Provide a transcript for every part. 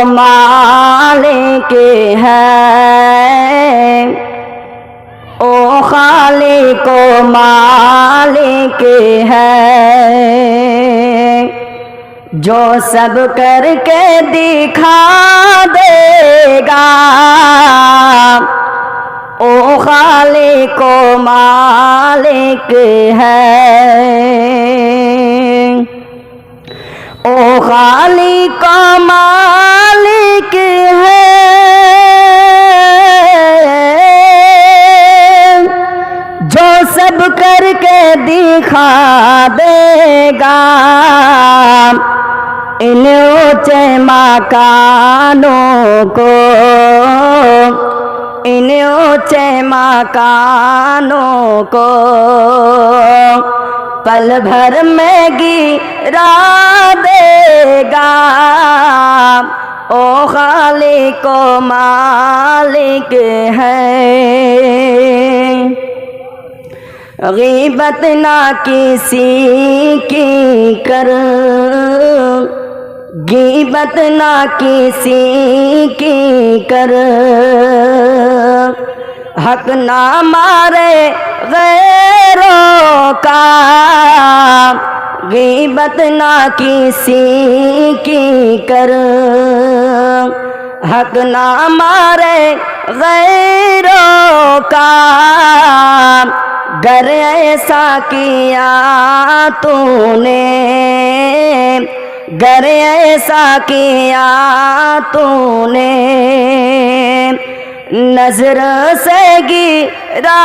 مالک ہے، او خالق و مالک ہے، جو سب کر کے دکھا دے گا، او خالق و مالک ہے، او خالق و مالک ہے، جو سب کر کے دکھا دے گا، ان اونچے مکانوں کو، ان اونچے مکانوں کو پل بھر میں گرا دے گا، او خالق و مالک ہے۔ غیبت نہ کسی کی کر، غیبت نہ کسی کی کر، حق نہ مارے غیروں کا، غیبت نہ کسی کی کر، حق نہ مارے غیروں کا، گر ایسا کیا تو نے، گر ایسا کیا تو نے، نظر سے گرا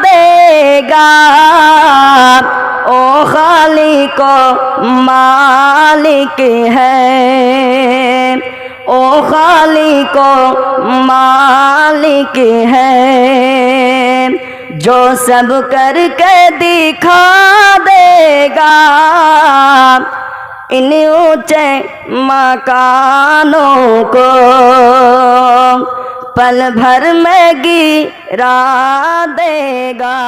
دے گا، او خالق و مالک ہے، او خالق و مالک ہے، جو سب کر کے دکھا دے گا، ان اونچے مکانوں کو پل بھر میں گرا دے گا۔